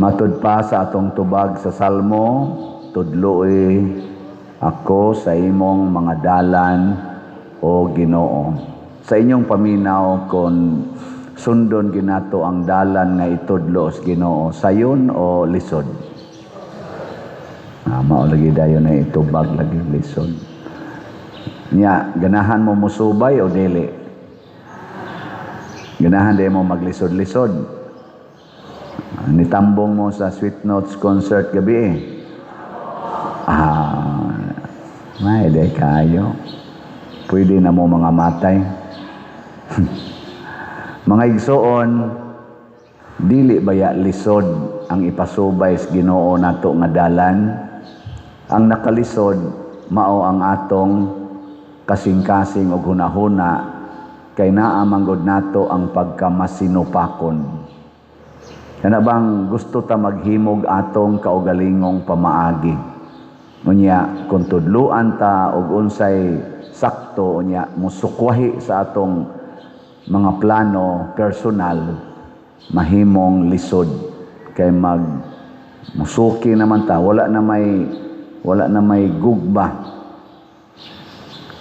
Matud pa sa atong tubag sa Salmo, tudloy ako sa imong mga dalan o Ginoo. Sa inyong paminaw kung sundon ginato ang dalan nga itudlo sa Ginoo, sayon o lisod? Mao lagi dayon na itubag lagi lisod. Nya, ganahan mo musubay o dili? Ganahan din mo maglisod-lisod. Nitambong mo sa Sweet Notes concert gabi eh. May day kayo. Pwede na mo mga matay. Mga igsoon, dili baya lisod ang ipasubay sa Ginoo nato nga dalan. Ang nakalisod, mao ang atong kasing-kasing o hunahuna kay naamanggod nato ang pagkamasinupakon. Kana bang gusto ta maghimog atong kaugalingong pamaagi. Unya kung tudluan ta og unsay sakto unya musukwahi sa atong mga plano personal mahimong lisod kay musuki naman ta wala na may gugba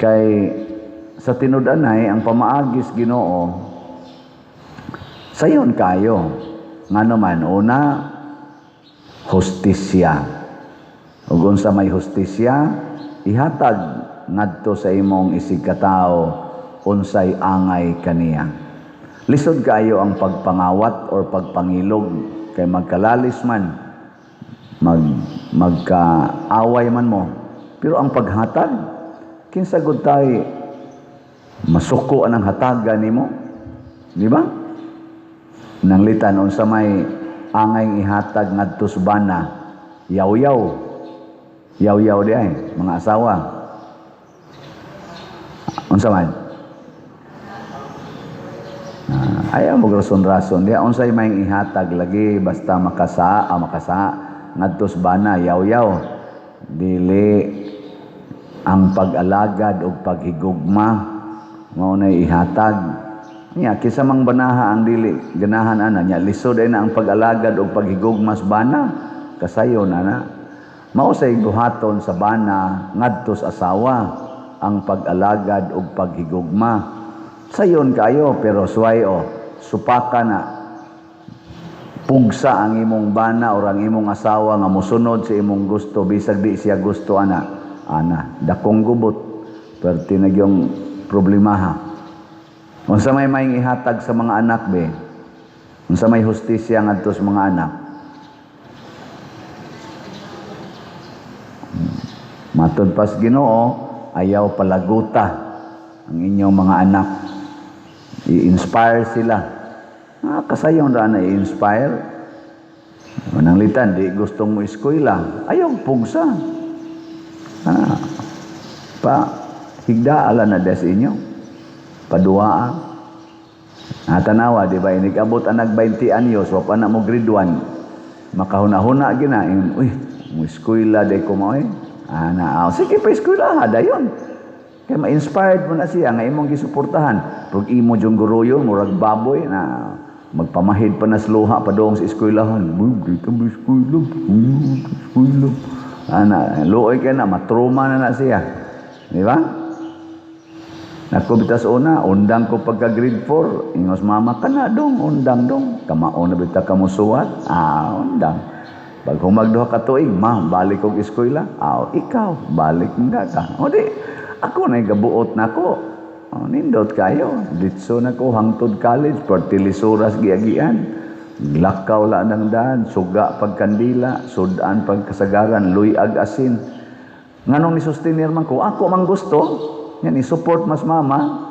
kay sa tinud-anay ang pamaagis Ginoo sayon kayo. Ngano man, una, hustisya. Ug unsa may hustisya, ihatag ngadto sa imong isig katao unsay angay kaniya. Lisod kayo ang pagpangawat or pagpangilog kay magkalalis man, magkaaway man mo. Pero ang paghatag, kinsa gud tay masuko anang hatagan nimo, di ba? Nanglitan unsa may angay ihatag ngadto sa bana, yaw-yaw di ay mga asawa. Unsa man? Ayaw mo rason-rason di unsay may ihatag lagi basta makasa ngadto sa bana, yaw-yaw. Dili ang pag-alagad o paghigugma mao na ihatag. Nya kisa mang banaha ang dili ganahan ana nya lisod ay na ang pag-alagad og paghigugmas bana kasayon ana mao say buhaton sa bana ngadto sa asawa ang pag-alagad og paghigugma sayon kayo pero suway supaka na pugsa ang imong bana or ang imong asawa nga mosunod sa imong gusto bisag di siya gusto ana dakong gubot perti na gyung problemaha. Unsa may ihatag sa mga anak be? Unsa may hustisya ngadto sa mga anak? Matud pas Ginoo, ayaw palaguta ang inyong mga anak. I-inspire sila. Kasayong ra na i-inspire. Mananglitan, di gustong mo eskwela. Ayaw pugsa. Higda ala na des inyo. Paduaan. Tanawa, di ba? Inigabot ang nag-20 anyos, wapa na mo grade 1. Makahuna-huna gina. Mo eskwela de ko mo sige pa eskwela ha, dayon. Kaya ma-inspired mo na siya, nga imong gisuportahan. Pag imo diyong guruyo, murag baboy na magpamahid pa na sluha pa doong sa eskwelahan. Dito mo eskwela. Luoy ka na, matruma na siya. Di ba? Nako bitas una, undang ko pagka grade 4. Ingos mama ka na dong, undang dong. Kamao na bita ka mo suwat. Undang. Pag humagduha ka tuig, balik kong eskwela. Ikaw, balik nga ka. O di, ako na gabuot na ko. Nindot kayo. Ditso na ko, hangtod college, pertilisuras giagian. Lakaw la ng daan, suga pagkandila, sudan pagkasagaran, luy ag-asin. Nganong ni sustinir man ko, ako mang gusto. Yan, i-support mas mama.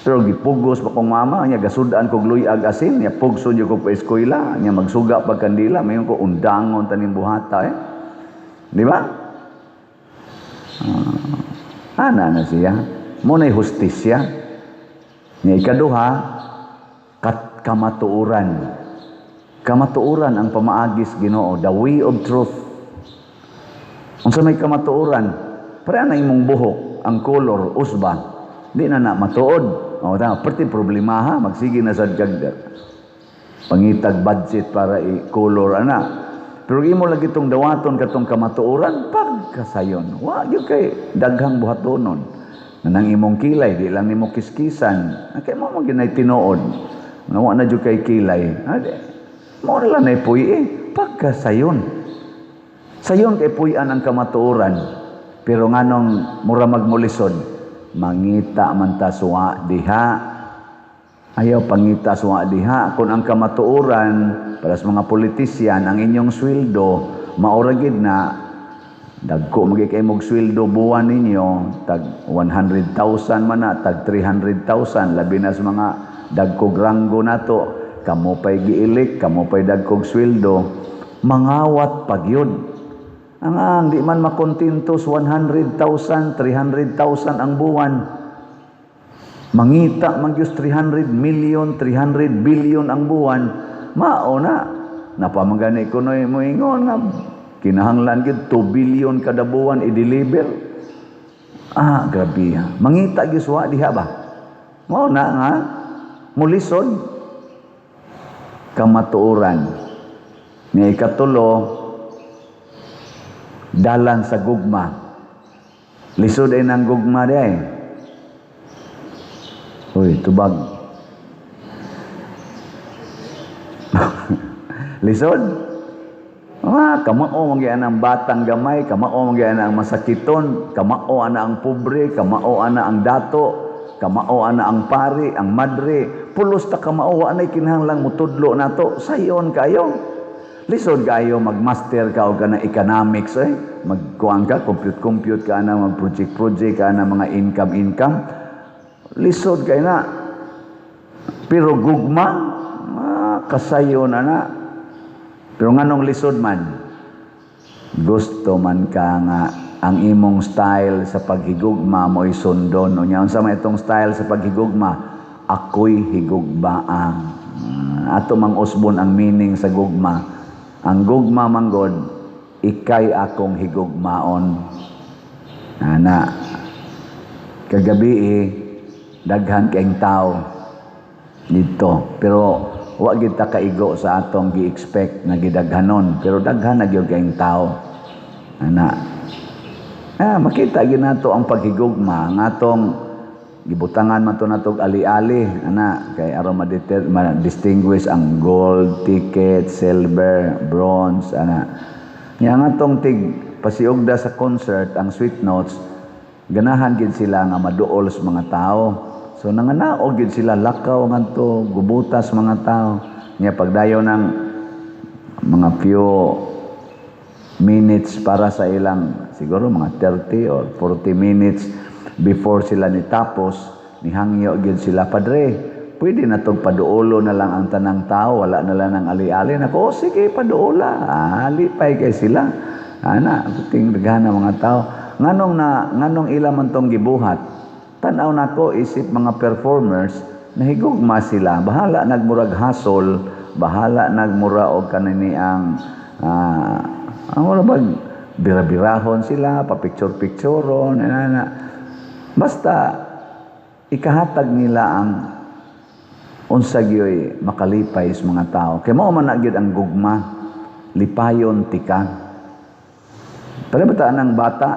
Pero gipugos pa kong mama, niya gasudaan kong luy ag-asin, niya pugso niyo ko pa eskwela, niya magsuga pagkandila, mayon ko undangon taning buhata Di ba? Ana na siya. Muna'y hustisya. Niya ikaduha, kamatuuran. Kamatuuran ang pamaagis Ginoo, the way of truth. Unsa may kamatuuran? Para na imong buhok ang color usba di na matuod. Perti problema ha, magsige na sa jagder. pangitag budget para i-color ana. Pero imo lagi itong dawaton katong kamatuoran pagkasayon. Wa gyud kay daghang buhatonon. Nanang imong kilay di lang nimo kiskisan. Kay mo ginay tinuod. Nga wa na gyud kay kilay. Mo na lang nay puyi pagkasayon. Sayon kay puy-an ang kamatuoran. Pero nganong mura magmulisod, mangita man ta suwa diha. Ayaw pangita suwa diha. Kung ang kamatuoran para sa mga politisyan, ang inyong sweldo, mauragid na, dagko magiging mong sweldo buwan ninyo, tag 100,000 man na, tag 300,000, labi na sa mga dagkog ranggo na to, kamo pa'y giilik, kamo pa'y dagkog sweldo, mangawat pagyod. Ang di man makontintos 100,000, 300,000 ang buwan. Mangita magyus 300 million, 300 billion ang buwan. Mao na napamagani ko noy mo ingon na kinahanglan gid 2 billion kada buwan i-deliver. Grabe. Mangita gyud wa diha ba? Mao na nga mulisod kamatuoran. Nga ikatulo, dalan sa gugma. Lisod ay ng gugma day. Uy, tubag. Lisod? Kamao mangyan ang batang gamay, kamao mangyan ang masakiton, kamao ana ang pobre, kamao ana ang dato, kamao ana ang pari, ang madre, pulos ta kamao wa nay kinahanglang mutudlo nato, sayon kayo. Lisod kayo magmaster ka og kana economics magkuan ka, compute ka na, mag-project ka na mga income. Lisod kay na. Pero gugma, kasayo na. Pero nganong lisod man, gusto man ka nga ang imong style sa paghigugma mo'y sundon. Unya unsa man itong style sa paghigugma, ako'y higugmaang. Ato mang usbon ang meaning sa gugma. Ang gugma manggod, ikay akong higugmaon. Ana, kagabi daghan kayong tao dito. Pero wa gid ta kaigo sa atong gi-expect na gidaghanon. Pero daghan na gyud kayong tao. Ana, makita gid nato ang paghigugma nga atong gibutangan man to natog ali-ali ana kay aron ma-distinguish ang gold ticket, silver, bronze ana. Nya nga tong tig pasiugda sa concert ang sweet notes ganahan gid sila nga maduol sa mga tao. So nanganaog gid sila lakaw ngadto gubutas mga tao. Nya pagdayon ng mga few minutes para sa ilang siguro mga 30 or 40 minutes before sila nitapos, nihangyo gyud sila, Padre, pwede na tong paduolo na lang ang tanang tao, wala na lang ng ali-ali. Nako, sige, paduola. Lipay kay sila. Ana, puting daghan mga tao. Nganong ila man tong gibuhat. Tanaw nako isip mga performers, nahigugma sila. Bahala nagmurag hasol, bahala nagmura og kanini ang wala ba bira-birahon sila, pa-picture-pictureon, basta ikahatag nila ang unsa gyoy makalipay sa mga tao. Kay mao man na gyud ang gugma, lipayon tika. Pero bataan ang bata,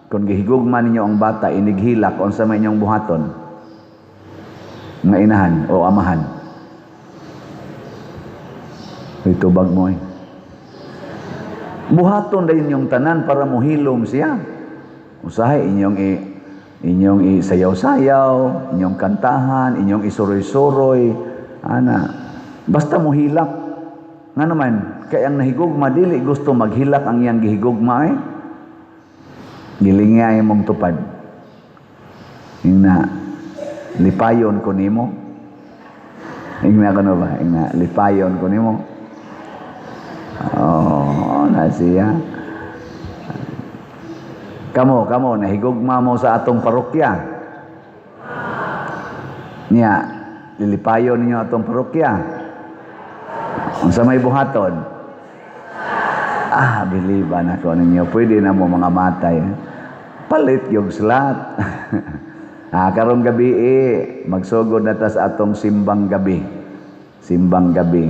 kung gihigugma ninyo ang bata, inighilak unsa may inyong buhaton nga inahan o amahan. Ito bag mo buhaton din yung tanan para mohilom siya. Usahay inyong isayaw-sayaw, inyong kantahan, inyong isuroy-suroy, basta mohilak. Nga naman, kaya ang nahigugma, dili gusto maghilak ang iyang gihigugma gilingay mong tupad. Lipayon ko nimo. Lipayon ko nimo. Nasiya. Kamo, nahigugma mo sa atong parokya. Niya, lilipayon ninyo atong parokya. Unsa may buhaton? Biliban ako ninyo. Pwede na mo mga matay. Palit yung slat. Karong gabi magsugod na ta sa atong simbang gabi. simbang gabi.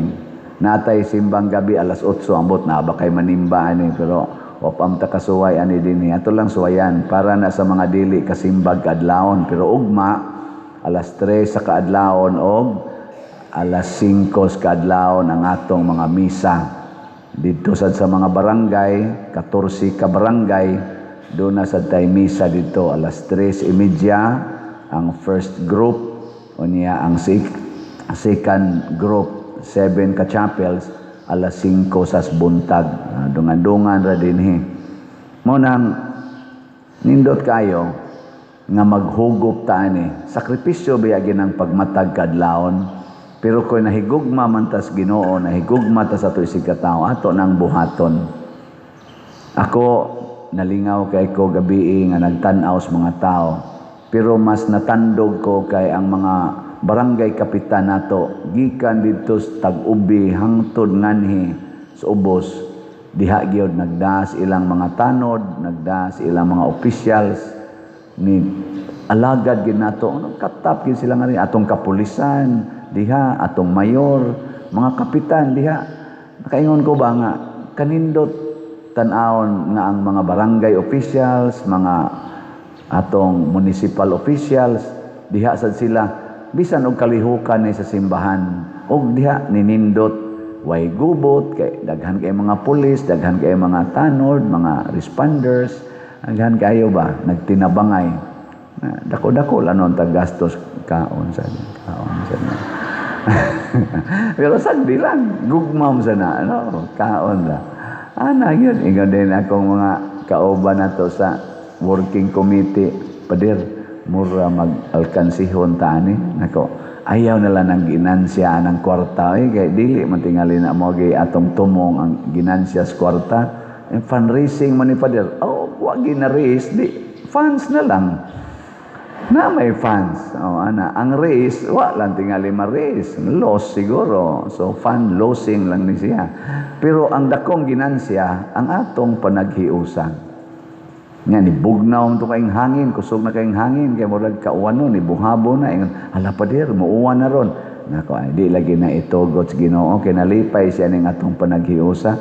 Natay simbang gabi alas 8 ambot na ba kay manimba ani pero wapam ta kasuway ani dinhi. Ato lang suwayan para na sa mga dili kasimbag kadlawon pero ugma alas 3 sa kaadlawon og alas 5 sa kaadlawon ang atong mga misa. Dito sa mga barangay, 14 ka barangay, doon na sa tay misa dito alas 3:30 ang first group unya ang second group 7 ka chapels alas 5 sa buntag. Dungan-dungan ra dinhi. Mo nang nindot kayo nga maghugop ta ani. Sakripisyo biya ginang pagmatag kadlawon. Pero kung nahigugma man tas Ginoo, nahigugma ta sa tuig ka tawo, ato nang buhaton. Ako nalingaw kay ko gabi nga nagtan-aw sa mga tao. Pero mas natandog ko kay ang mga barangay kapitan nato gikan dito sa Tag-Ubi hangtod nganhi sa Ubos diha gyud nagdaas ilang mga tanod, nagdaas ilang mga officials ni alagad gid nato katap gid sila nga rin atong kapulisan diha, atong mayor, mga kapitan diha. Nakaingon ko ba nga kanindot tan-awon nga ang mga barangay officials, mga atong municipal officials diha sad sila bisan og kalihukan ni sa simbahan og diha ninindot way gubot kay daghan kay mga pulis, daghan kay mga tanod, mga responders, daghan kayo ba nagtinabangay na dako-dako lanon ta gastos kaon sa pero sagdi lang gugmam sana ano kaon ra ana yun ingon din akong mga kauban nato sa working committee pader mura mag-alkansihon tani nako ayaw nila ng ginansya ng kwarta kay dili man tingali na mo gay atong tumong ang ginansya sa kwarta and fundraising man ni pader wa gina-raise di funds na lang na may funds ana ang raise wa lang tingali ma-raise loss siguro so fund losing lang ni siya pero ang dakong ginansya ang atong panaghiusan nga ni bugnaw to kaing hangin kusog na kaing hangin kay murag kauwan ni buhabo na ingon hala pader muuwan na ron nako ay di lagi na itugot sa Ginoo kay nalipay siya ning atong panaghiusa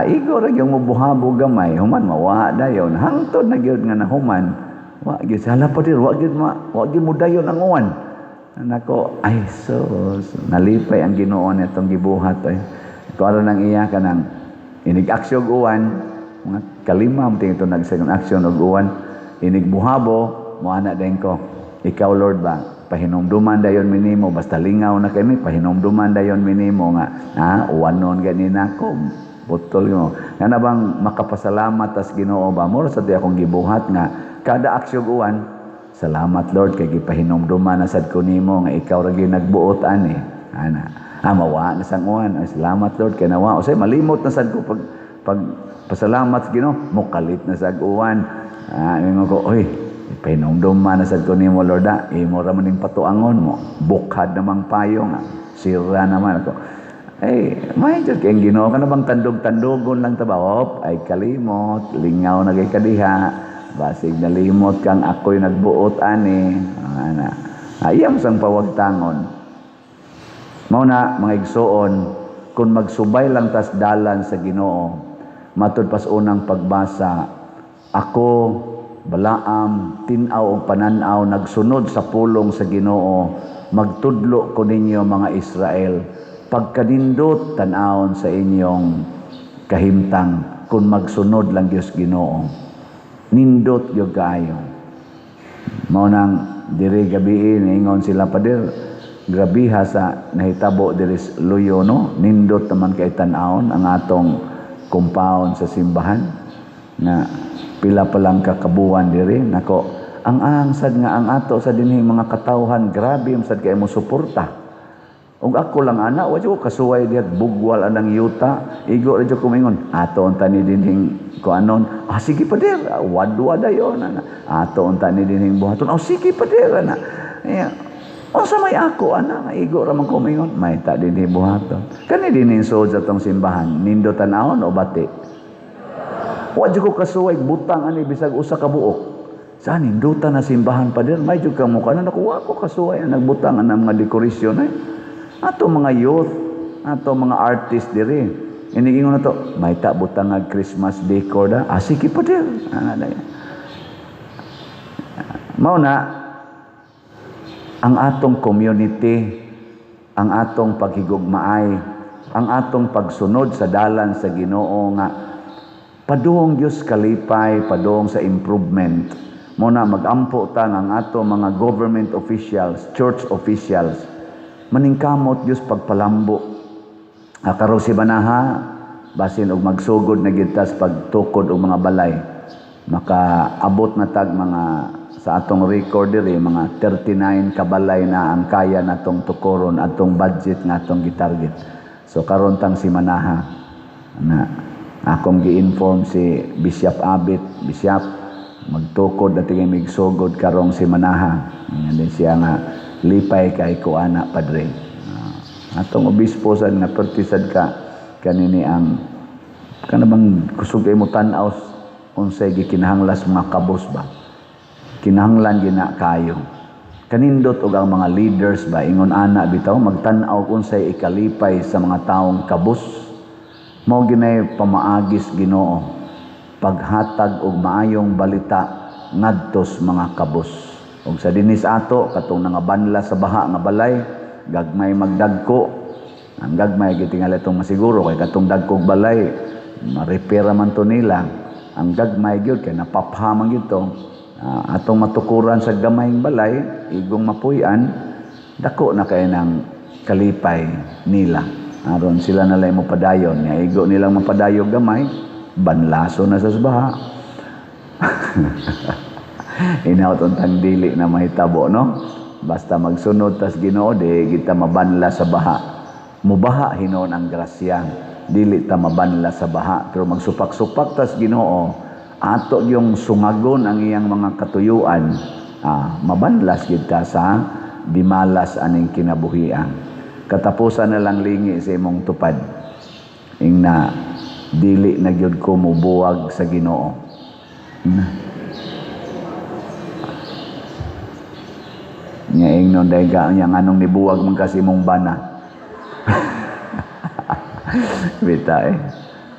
igo ra gyud mo buhabo gamay human mawa dayon hangtod na gyud nga nahuman wa gyud hala pader wa gyud mo dayon ang uwan nako ay sus nalipay ang Ginoo nitong gibuhat ko nang iya kanang inig-aksyon uwan mga kalima mo tingin ito nag-second action og uwan inig buhabo mo ana din ko ikaw Lord ba pahinomduman dayon minimo basta lingaw na kami pahinomduman dayon minimo nga uwanon ganina ko butol mo nga bang makapasalamat tas Ginoo ba mo sa di akong gibuhat nga kada aksyon uwan salamat Lord kay gipahinomduman na sad ko nimo nga ikaw ra gyud nagbuot ani ana mawa na sang uwan salamat Lord kay nawa usay malimot na sad ko pag pasalamat sa Ginoo mokalit na sa uwan ingon ko oy pahinomduman na sad ko nimo Lord imo ra maning patuangon mo bukhad namang payo nga sira naman ako may jud kay Ginoo kana bang tandog-tandogon lang ta ba ay kalimot lingaw na kay kadiha basig nalimot kang ako'y nagbuot ani ana ayam sang pawagtangon mao na mga igsuon kung magsubay lang tas dalan sa Ginoo matud pas unang pagbasa ako Balaam tin-aw og panan-aw nagsunod sa pulong sa Ginoo magtudlo ko ninyo mga Israel pagkanindot tan-awon sa inyong kahimtang kung magsunod lang Dios Ginoo nindot gyud kaayo mao nang diri gabi ingon sila pader grabiha sa nahitabo diri Luyo no nindot naman kay tan-awon ang atong compound sa simbahan na pila pa lang kakabuan diri nako ang sad nga ang ato sa dinhi mga katawhan grabe sad kay mo suporta ug ako lang ana wa jud kasuway diha bugwal anang yuta igo ra jud ko mingon ato unta ni dinhing kuanon sige pa der wadwa dayon ana ato unta ni dinhing buhaton sige pa der ana sa may ako ana igo ra man ko mingon may ta dinhi buhaton kani dinhi sod sa tong simbahan nindo tan-awon o bati wa jud ko kasuway butang ani bisag usa ka buok sa nindutan na simbahan pa der may jud ka mo kana nakuha ko kasuway ang nagbutang ang mga dekorasyon Ato mga youth, ato mga artist diri. Inigingon na to, may butang nga Christmas decor da. Sige pa din. Mao na, ang atong community, ang atong paghigugmaay, ang atong pagsunod sa dalan sa Ginoo nga padung Dios kalipay, padung sa improvement. Mo na magampo ta ang atong mga government officials, church officials, maningkamot Dios pagpalambo. Karo si Banaha, basin og magsugod na gid tas pagtukod og mga balay. Makaabot na tag mga sa atong record diri mga 39 kabalay na ang kaya natong tukoron atong budget nga atong gitarget. So karon tang si Manaha na akong gi-inform si Bishop Abit, Bishop magtukod at tingin migsugod karong si Manaha. Yan siya nga lipay kay kuana padre. Atong obispo sad nga pertisad ka kanini ang kanabang kusog mo tan-aw unsay gikinahanglas mga kabos ba. Kinahanglan gina kayo. Kanindot og ang mga leaders ba ingon ana bitaw magtan-aw unsay ikalipay sa mga taong kabos. Mao ginay pamaagis Ginoo paghatag og maayong balita ngadtos mga kabos. Ug sa dinis ato katong nangabanla sa baha nga balay, gagmay magdagko. Ang gagmay gitingali itong masiguro kay katong dagkog balay, ma-repair man to nila. Ang gagmay gyud kay napaphaman gyud to. Atong matukuran sa gamayng balay, igong mapuy-an, dako na kay nang kalipay nila. Aron sila nalay mo padayon, nga igo nilang mapadayon gamay, banlaso na sa baha. Inauton tang dili na mahitabo, no? Basta magsunod tas Ginoo di kita mabanla sa baha. Mubaha hinon ang grasya. Dili ta mabanla sa baha, pero magsupak-supak tas Ginoo, ato yung sungagon ang iyang mga katuyuan. Mabanlas kita sa dimalas aning kinabuhian. Katapusan na lang lingi sa imong tupad. Ingna dili na gyud ko mubuwag sa Ginoo. Nya ingnon dai ka nya nganong nibuwag man kasi mong bana. Bita